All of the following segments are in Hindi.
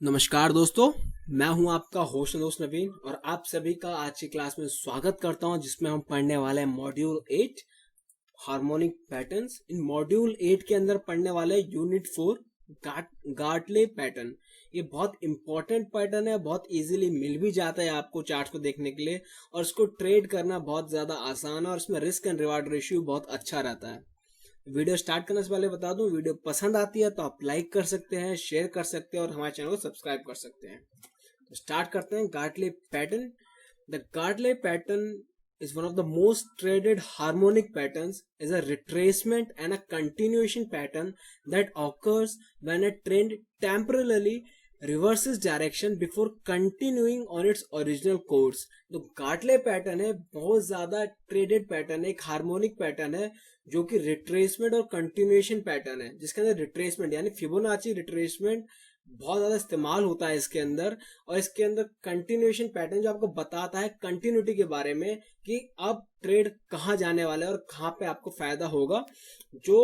नमस्कार दोस्तों, मैं हूं आपका होस्ट दोस्त नवीन और आप सभी का आज की क्लास में स्वागत करता हूं जिसमें हम पढ़ने वाले हैं मॉड्यूल 8 हार्मोनिक पैटर्न्स। इन मॉड्यूल 8 के अंदर पढ़ने वाले यूनिट 4 गार्टले पैटर्न। ये बहुत इंपॉर्टेंट पैटर्न है, बहुत इजीली मिल भी जाता है आपको चार्ट्स को देखने के लिए और इसको ट्रेड करना बहुत ज्यादा आसान है और इसमें रिस्क एंड रिवार्ड रेशियो बहुत अच्छा रहता है। वीडियो स्टार्ट करने से पहले बता दूं, वीडियो पसंद आती है तो आप लाइक कर सकते हैं, शेयर कर सकते हैं और हमारे चैनल को सब्सक्राइब कर सकते हैं। तो स्टार्ट करते हैं। Gartley pattern. The Gartley pattern is one of the most traded harmonic patterns, is a retracement and a continuation pattern that occurs when a trend temporarily reverses direction before continuing on its original course। तो गार्टले पैटर्न है, बहुत ज्यादा ट्रेडेड पैटर्न है, एक हार्मोनिक पैटर्न है जो कि रिट्रेसमेंट और कंटिन्यूएशन पैटर्न है, जिसके अंदर रिट्रेसमेंट यानी फिबोनाची रिट्रेसमेंट बहुत ज्यादा इस्तेमाल होता है इसके अंदर। और इसके अंदर कंटिन्यूएशन पैटर्न जो आपको बताता है कंटिन्यूटी के बारे में कि अब ट्रेड कहाँ जाने वाला है और कहाँ पे आपको फायदा होगा। जो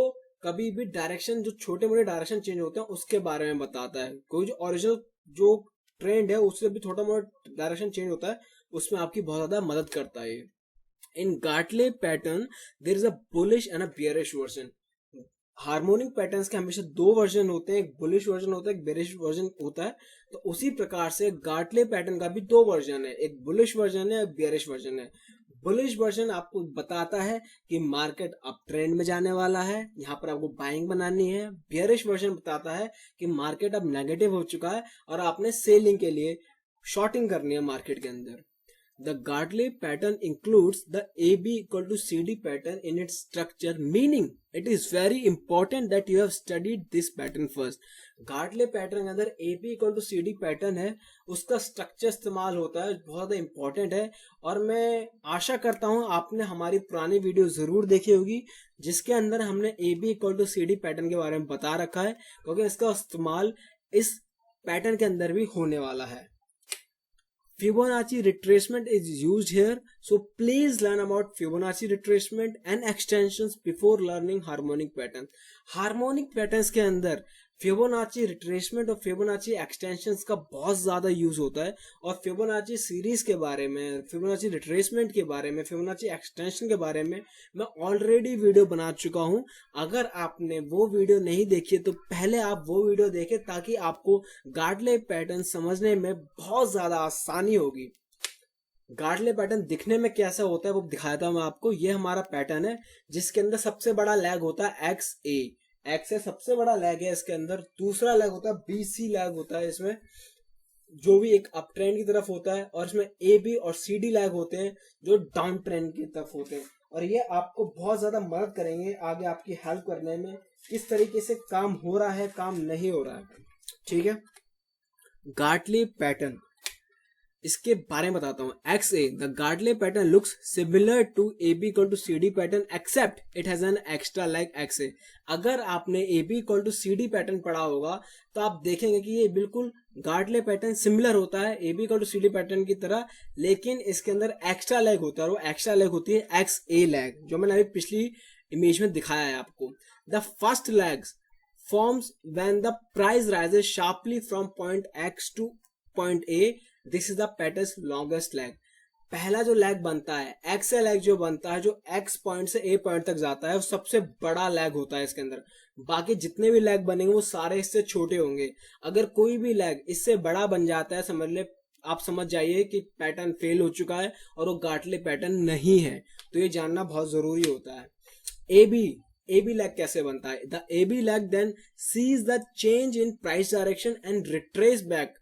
कभी भी डायरेक्शन, जो छोटे मोटे डायरेक्शन चेंज होते हैं उसके बारे में बताता है। कोई जो ओरिजिनल जो ट्रेंड है उससे भी छोटा मोटा डायरेक्शन चेंज होता है, उसमें आपकी बहुत ज्यादा मदद करता है। In Gartley pattern there is a bullish and a bearish version. Harmonic patterns के हमेशा दो वर्जन होते हैं, एक बुलिश वर्जन होता है, एक बेरिश वर्जन होता है। तो उसी प्रकार से गार्टले पैटर्न का भी दो वर्जन है, एक बुलिश वर्जन है, एक बेरिश वर्जन है। बुलिश वर्जन आपको बताता है कि मार्केट अप ट्रेंड में जाने वाला है, यहाँ पर आपको बाइंग बनानी है। बेरिश वर्जन बताता है कि मार्केट अब नेगेटिव हो चुका है और आपने सेलिंग के लिए शॉर्टिंग करनी है मार्केट के अंदर। The Gartley pattern includes the AB equal to CD pattern in its structure, meaning it is very important that you have studied this pattern first। Gartley pattern के अंदर AB equal to CD pattern है, उसका स्ट्रक्चर इस्तेमाल होता है, बहुत ज़्यादा इंपॉर्टेंट है। और मैं आशा करता हूँ आपने हमारी पुरानी वीडियो ज़रूर देखी होगी जिसके अंदर हमने AB equal to CD pattern के बारे में बता रखा है, क्योंकि इसका इस्तेमाल इस पैटर्न के अंदर भी होने वाला है। Fibonacci retracement is used here, so please learn about Fibonacci retracement and extensions before learning harmonic pattern। Harmonic patterns के अंदर फिबोनाची रिट्रेसमेंट और फिबोनाची एक्सटेंशंस का बहुत ज्यादा यूज होता है और फिबोनाची सीरीज के बारे में, फिबोनाची रिट्रेसमेंट के बारे में, फिबोनाची एक्सटेंशन के बारे में मैं ऑलरेडी वीडियो बना चुका हूं। अगर आपने वो वीडियो नहीं देखी तो पहले आप वो वीडियो देखें ताकि आपको गार्टले पैटर्न समझने में बहुत ज्यादा आसानी होगी। गार्टले पैटर्न दिखने में कैसा होता है वो दिखाता हूं मैं आपको। ये हमारा पैटर्न है जिसके अंदर सबसे बड़ा लैग होता है एक्स ए। एक्स ए सबसे बड़ा लैग है इसके अंदर। दूसरा लैग होता है बी सी लैग होता है इसमें, जो भी एक अप ट्रेंड की तरफ होता है। और इसमें ए बी और सी डी लैग होते हैं जो डाउन ट्रेंड की तरफ होते हैं। और ये आपको बहुत ज्यादा मदद करेंगे आगे आपकी हेल्प करने में, किस तरीके से काम हो रहा है, काम नहीं हो रहा है। ठीक है, गार्टले पैटर्न इसके बारे में बताता हूं। X A, the Gartley pattern looks similar to A B equal to C D pattern except it has an extra like X A. अगर आपने A B equal to C D pattern पढ़ा होगा तो आप देखेंगे कि ये बिल्कुल गार्टले पैटर्न सिमिलर होता है A B equal to C D pattern की तरह, लेकिन इसके अंदर एक्स्ट्रा लैग होता है और वो एक्स्ट्रा लैग होती है एक्स ए लैग, जो मैंने अभी पिछली इमेज में दिखाया है आपको। The first legs forms when the price rises sharply from point X to point A। This is the pattern's longest lag। पहला जो लैग बनता है एक्स ए लैग, जो बनता है जो एक्स पॉइंट से ए पॉइंट तक जाता है, वो सबसे बड़ा लैग होता है इसके अंदर। बाकी जितने भी लैग बनेंगे वो सारे इससे छोटे होंगे। अगर कोई भी लैग इससे बड़ा बन जाता है, समझ ले, आप समझ जाइए कि पैटर्न फेल हो चुका है और वो गार्टले पैटर्न नहीं है। तो ये जानना बहुत जरूरी होता है। ए बी लैग कैसे बनता है? The A B leg then sees the change in price direction and retrace back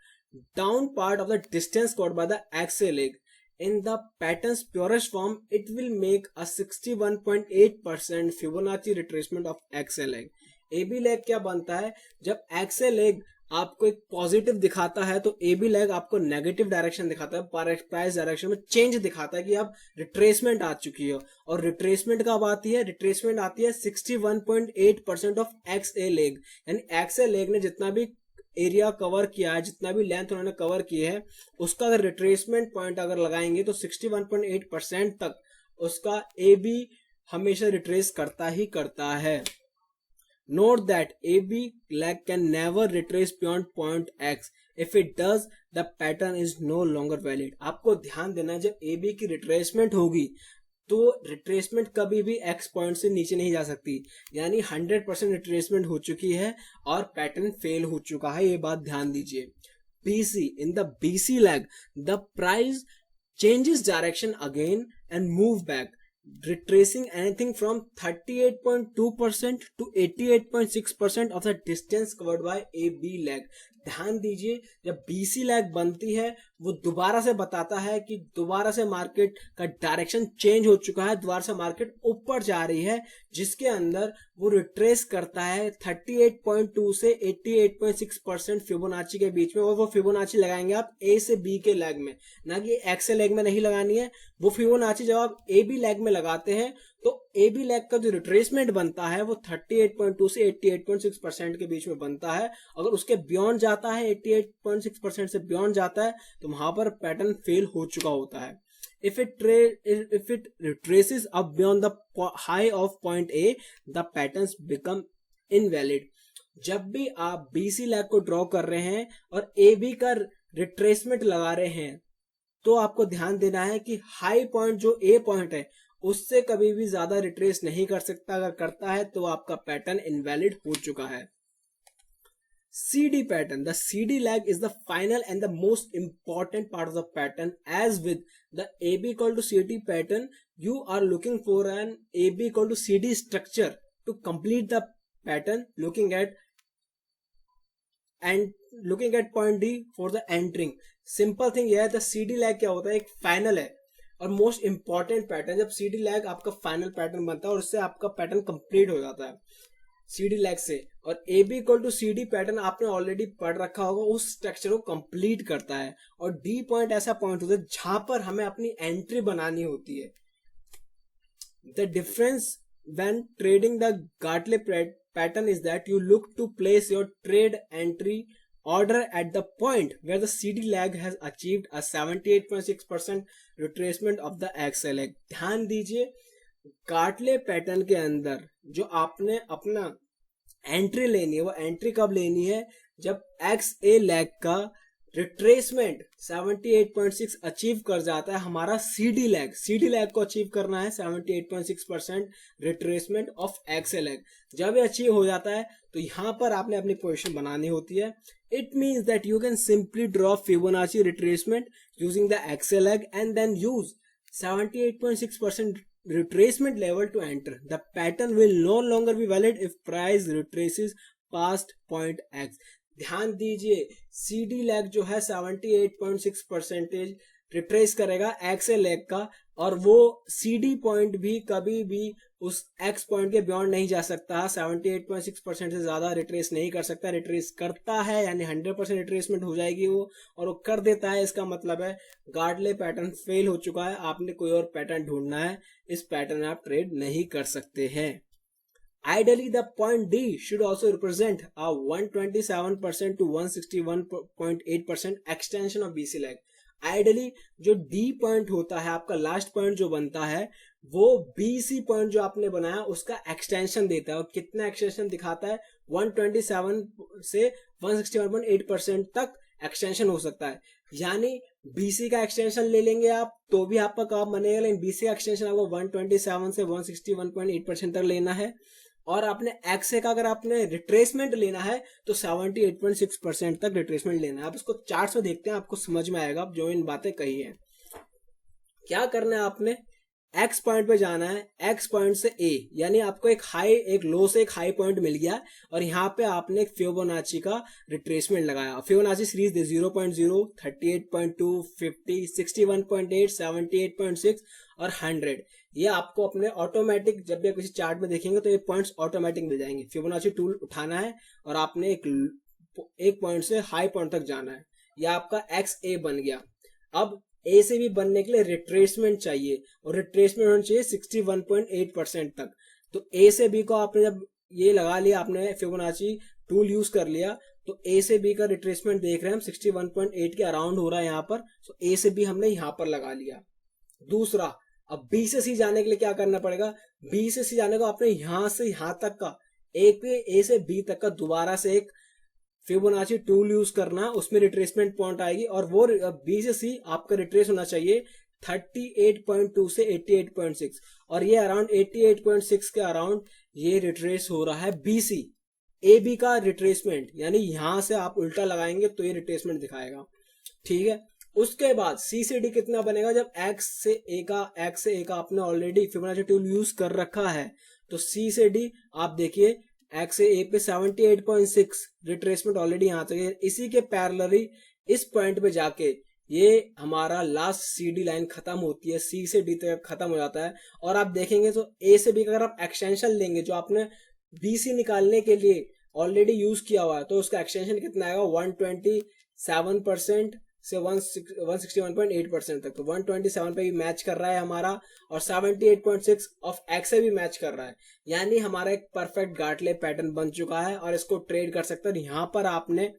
down part of the distance covered by the XA leg। In the pattern's purest form, it will make a 61.8% Fibonacci retracement of XA leg। AB leg क्या बनता है? जब XA leg आपको एक पॉजिटिव दिखाता है तो AB leg आपको नेगेटिव डायरेक्शन दिखाता है, प्राइस डायरेक्शन में चेंज दिखाता है कि अब रिट्रेसमेंट आ चुकी है। और रिट्रेसमेंट कब आती है? रिट्रेसमेंट आती है 61.8% ऑफ XA leg। यानी XA leg ने जितना भी एरिया कवर किया है, जितना भी लेंथ उन्होंने कवर किए है, उसका अगर रिट्रेसमेंट पॉइंट अगर लगाएंगे तो 61.8% तक उसका ए बी हमेशा रिट्रेस करता ही करता है। Note that AB leg can never retrace beyond point X। If it does the pattern is no longer valid. आपको ध्यान देना है जब ए बी की रिट्रेसमेंट होगी तो रिट्रेसमेंट कभी भी एक्स पॉइंट से नीचे नहीं जा सकती, यानी 100% रिट्रेसमेंट हो चुकी है और पैटर्न फेल हो चुका है, ये बात ध्यान दीजिए। BC, in the BC leg, the price changes direction again and move back, retracing anything from 38.2% to 88.6% of the distance covered by AB leg। ध्यान दीजिए जब BC लैग बनती है वो दोबारा से बताता है कि दोबारा से मार्केट का डायरेक्शन चेंज हो चुका है, दोबारा से मार्केट ऊपर जा रही है, जिसके अंदर वो रिट्रेस करता है 38.2 से 88.6% फिबोनाची के बीच में। और वो फिबोनाची लगाएंगे आप ए से बी के लैग में, ना कि एक्स लैग में नहीं लगानी है। वो फिबोनाची जब आप ए बी लैग में लगाते हैं तो ए बी लैग का जो रिट्रेसमेंट बनता है वो 38.2 से 88.6% के बीच में बनता है। अगर उसके बियॉन्ड जाता है, 88.6% से बियॉन्ड जाता है, तो वहां पर पैटर्न फेल हो चुका होता है। If it retraces up beyond the high of point A, the patterns become invalid। जब भी आप BC लैग को ड्रॉ कर रहे हैं और AB का रिट्रेसमेंट लगा रहे हैं तो आपको ध्यान देना है कि हाई पॉइंट जो A पॉइंट है उससे कभी भी ज्यादा रिट्रेस नहीं कर सकता, अगर करता है तो आपका पैटर्न इनवैलिड हो चुका है। CD pattern. The CD lag is the final and the most important part of the pattern. As with the AB equal to CD pattern, you are looking for an AB equal to CD structure to complete the pattern, looking at point D for the entering। Simple thing यह है, the CD lag क्या होता है, एक फाइनल है और मोस्ट इंपॉर्टेंट पैटर्न। जब CD lag आपका फाइनल पैटर्न बनता है और उससे आपका पैटर्न कंप्लीट हो जाता है CD लैग से, और AB equal to CD pattern आपने ऑलरेडी पढ़ रखा होगा, उस स्ट्रक्चर को कंप्लीट करता है। और D पॉइंट ऐसा पॉइंट होता है जहां पर हमें अपनी एंट्री बनानी होती है। The difference when trading the Gartley pattern is that you look to place your trade entry order at the point where the CD lag has achieved a 78.6% retracement of the XL leg। ध्यान दीजिए गार्टले पैटर्न के अंदर जो आपने अपना एंट्री लेनी है वो एंट्री कब लेनी है, जब XA लैग का रिट्रेसमेंट 78.6 अचीव कर जाता है। हमारा CD लैग को अचीव करना है 78.6% रिट्रेसमेंट ऑफ XA लैग। जब ये अचीव हो जाता है तो यहां पर आपने अपनी पोजीशन बनानी होती है। It means that you can simply draw Fibonacci retracement using the XA leg and then use 78.6% retracement level to enter। The pattern will no longer be valid if price retraces past point X। ध्यान दीजिए CD lag जो है 78.6% रिट्रेस करेगा XA leg का, और वो CD पॉइंट भी कभी भी उस X पॉइंट के बियॉन्ड नहीं जा सकता। 78.6% से ज्यादा रिट्रेस नहीं कर सकता। रिट्रेस करता है यानी 100% रिट्रेसमेंट हो जाएगी वो, और वो कर देता है, इसका मतलब है गार्टले पैटर्न फेल हो चुका है, आपने कोई और पैटर्न ढूंढना है, इस पैटर्न में आप ट्रेड नहीं कर सकते हैं। Ideally, the point D should also represent a 127% to 161.8% extension of BC lag। Ideally जो D पॉइंट होता है आपका लास्ट पॉइंट जो बनता है वो BC पॉइंट जो आपने बनाया उसका एक्सटेंशन देता है। और कितना एक्सटेंशन दिखाता है, 127 से 161.8% तक एक्सटेंशन हो सकता है। यानी BC का एक्सटेंशन ले लेंगे आप तो भी आपका काम बनेगा, लेकिन BC का एक्सटेंशन आपको 127 से 161.8% तक लेना है। और आपने XA का अगर आपने रिट्रेसमेंट लेना है तो 78.6% तक रिट्रेसमेंट लेना है। आप इसको चार्ट्स में देखते हैं, आपको समझ में आएगा जो इन बातें कही है। क्या करना है, आपने X पॉइंट पे जाना है, X पॉइंट से A, यानी आपको एक लो से एक हाई पॉइंट मिल गया और यहाँ पे आपने एक फिबोनाची का रिट्रेसमेंट लगाया। फिबोनाची सीरीज दे 0.0, 38.2, 50, 61.8, 78.6 और 100। ये आपको अपने ऑटोमेटिक जब भी आप किसी चार्ट में देखेंगे तो ये पॉइंट्स ऑटोमेटिक मिल जाएंगे। फिबोनाची टूल उठाना है और आपने एक पॉइंट से हाई पॉइंट तक जाना है। यह आपका XA बन गया। अब A से भी बनने के लिए रिट्रेसमेंट चाहिए और रिट्रेसमेंट होना चाहिए 61.8% तक। तो A से B को आपने जब ये लगा लिया, आपने फिबोनाची टूल यूज कर लिया, तो A से B का रिट्रेसमेंट देख रहे हैं हम 61.8 के अराउंड हो रहा है यहाँ पर। तो A से B हमने यहाँ पर लगा लिया। दूसरा, अब B से C जाने के लिए क्या करना पड़ेगा, B से C जाने को आपने यहां से यहां तक का A से B तक का दोबारा से एक फिबोनाची टूल यूज करना, उसमें रिट्रेसमेंट पॉइंट आएगी और वो बी से सी आपका रिट्रेस होना चाहिए 38.2 से 88.6 और ये अराउंड 88.6 के अराउंड ये रिट्रेस हो रहा है बीसी। ए बी का रिट्रेसमेंट यानी यहां से आप उल्टा लगाएंगे तो ये रिट्रेसमेंट दिखाएगा, ठीक है। उसके बाद सी से डी कितना बनेगा, जब एक्स से ए का आपने ऑलरेडी फिबोनाची टूल यूज कर रखा है तो सी से डी आप देखिए एक्स से ए पे 78.6 रिट्रेसमेंट ऑलरेडी यहां तक है। इसी के पैरेलली इस पॉइंट पे जाके ये हमारा लास्ट सी डी लाइन खत्म होती है, सी से डी तक खत्म हो जाता है। और आप देखेंगे तो ए से बी का अगर आप एक्सटेंशन लेंगे जो आपने बी सी निकालने के लिए ऑलरेडी यूज किया हुआ है तो उसका एक्सटेंशन कितना आएगा 127% से 161.8% तक। तो 127 पे भी मैच कर रहा है हमारा और 78.6 ऑफ एक्स से भी मैच कर रहा है, यानी हमारा एक परफेक्ट गार्टले पैटर्न बन चुका है और इसको ट्रेड कर सकते हैं। यहाँ पर आपने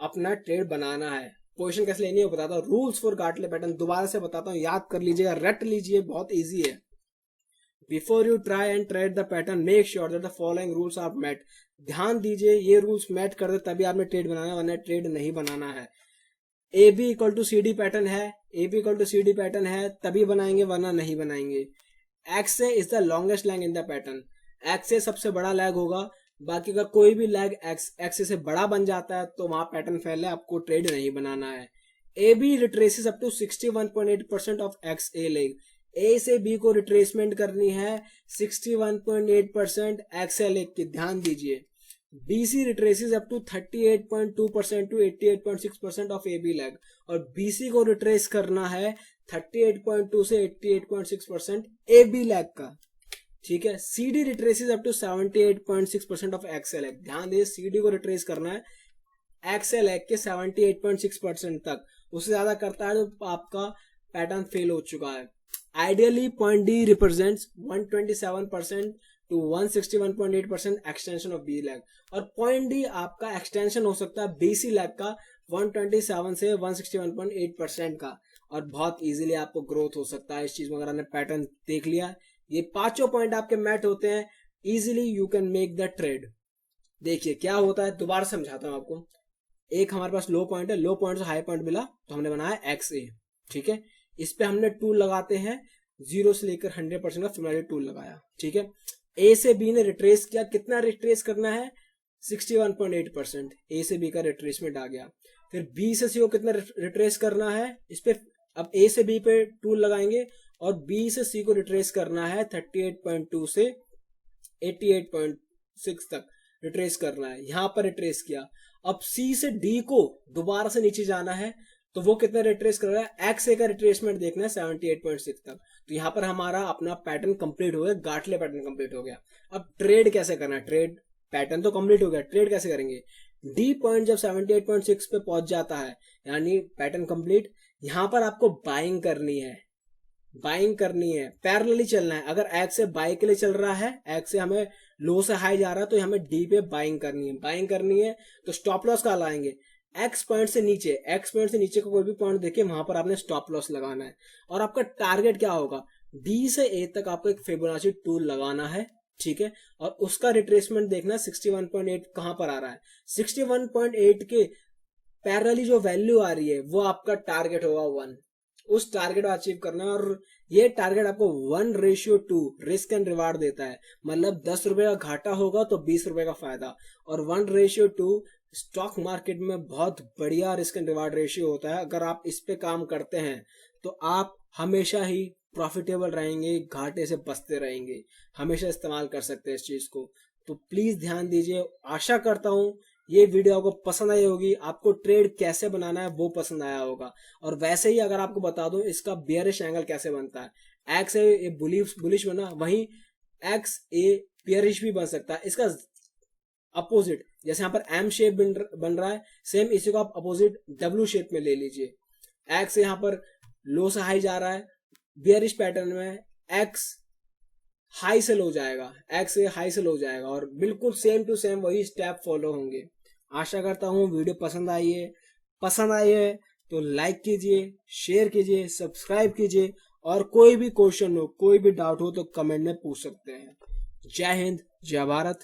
अपना ट्रेड बनाना है। पोजीशन कैसे लेनी है बताता हूँ, रूल्स फॉर गार्टले पैटर्न दोबारा से बताता हूँ, याद कर लीजिएगा, रट लीजिए, बहुत ईजी है। Before you try and trade the pattern make sure that the following rules are met. ध्यान दीजिए ये रूल्स मैच कर दे तभी आपने ट्रेड बनाना है, वरना ट्रेड नहीं बनाना है। A B equal to C D pattern है, A B equal to C D pattern है तभी बनाएंगे वरना नहीं बनाएंगे। एक्स से is the longest leg in the pattern, X से सबसे बड़ा लैग होगा, बाकी का कोई भी लैग एक्स से बड़ा बन जाता है तो वहां पैटर्न फेल है, आपको ट्रेड नहीं बनाना है। A B retraces up to 61.8% of X A leg, A से बी को रिट्रेसमेंट करनी है 61.8% एक्स ए लेग की, ध्यान दीजिए। BC retraces up to 38.2% to 88.6% of AB leg और BC को रिट्रेस करना है 38.2 से 88.6% AB leg का, ठीक है। CD retraces up to 78.6% of XL leg, ध्यान दीजिए CD को रिट्रेस करना है XL leg के 78.6% तक, उससे ज्यादा करता है तो आपका पैटर्न फेल हो चुका है। Ideally point D represents 127% to 161.8% extension of B leg और पॉइंट डी आपका एक्सटेंशन हो सकता है बीसी लैग का 127 से 161.8% का और बहुत इजीली आपको ग्रोथ हो सकता है इस चीज में। अगर आपने पैटर्न देख लिया, ये पांचों पॉइंट आपके मैच होते हैं, easily you can make the trade. देखिए क्या होता है, दोबारा समझाता हूं आपको। एक हमारे पास लो पॉइंट है, लो पॉइंट से हाई पॉइंट मिला तो हमने बनाया एक्स ए, ठीक है। इस पे हमने टूल लगाते हैं 0 से लेकर 100% का फिबोनाची टूल लगाया, ठीक है। ए से बी ने रिट्रेस किया, कितना रिट्रेस करना है 61.8%, ए से बी का रिट्रेसमेंट आ गया। फिर बी से सी को कितना रिट्रेस करना है, इस पे अब ए से बी पे टूल लगाएंगे और बी से सी को रिट्रेस करना है 38.2 से 88.6 तक रिट्रेस करना है, यहां पर रिट्रेस किया। अब सी से डी को दोबारा से नीचे जाना है तो वो कितना रिट्रेस कर रहा है, एक्स ए का रिट्रेसमेंट देखना है 78.6 तक। तो यहाँ पर हमारा अपना पैटर्न कंप्लीट हो गया, गार्टले पैटर्न कंप्लीट हो गया। अब ट्रेड कैसे करना है, ट्रेड पैटर्न तो कंप्लीट हो गया, ट्रेड कैसे करेंगे। डी पॉइंट जब 78.6 पे पहुंच जाता है यानी पैटर्न कंप्लीट, यहाँ पर आपको बाइंग करनी है, बाइंग करनी है, पैरेलली चलना है। अगर एक्स से बाई के लिए चल रहा है, एक्स से हमें लो से हाई जा रहा है तो हमें डी पे बाइंग करनी है, बाइंग करनी है तो स्टॉप लॉस कहाँ लाएंगे, एक्स पॉइंट से नीचे, एक्स पॉइंट से नीचे का कोई भी पॉइंट देखिए वहां पर आपने स्टॉप लॉस लगाना है। और आपका टारगेट क्या होगा, डी से ए तक आपको एक फिबोनाची टूल लगाना है, ठीक है। और उसका रिट्रेसमेंट देखना 61.8 कहां पर आ रहा है, 61.8 के पैरेलली जो वैल्यू आ रही है वो आपका टारगेट होगा 1, उस टारगेट को अचीव करना है। और ये टारगेट आपको 1:2 रिस्क एंड रिवार्ड देता है, मतलब 10 रुपए का घाटा होगा तो 20 रुपए का फायदा, और 1:2 स्टॉक मार्केट में बहुत बढ़िया रिस्क एंड रिवार्ड रेशियो होता है। अगर आप इस पे काम करते हैं तो आप हमेशा ही प्रॉफिटेबल रहेंगे, घाटे से बचते रहेंगे, हमेशा इस्तेमाल कर सकते हैं इस चीज को। तो प्लीज ध्यान दीजिए। आशा करता हूं ये वीडियो आपको पसंद आई होगी, आपको ट्रेड कैसे बनाना है वो पसंद आया होगा। और वैसे ही अगर आपको बता दूं इसका बियरिश एंगल कैसे बनता है, एक्स ए बुलिश बना, वहीं एक्स ए बियरिश भी बन सकता है। इसका अपोजिट, जैसे यहाँ पर एम शेप बन रहा है, सेम इसी को आप अपोजिट डब्ल्यू शेप में ले लीजिए। एक्स यहाँ पर लो से हाई जा रहा है, बियरिश पैटर्न में एक्स हाई से लो जाएगा, एक्स हाई से लो जाएगा, और बिल्कुल सेम टू सेम वही स्टेप फॉलो होंगे। आशा करता हूँ वीडियो पसंद आई है तो लाइक कीजिए, शेयर कीजिए, सब्सक्राइब कीजिए, और कोई भी क्वेश्चन हो, कोई भी डाउट हो तो कमेंट में पूछ सकते हैं। जय हिंद, जय भारत।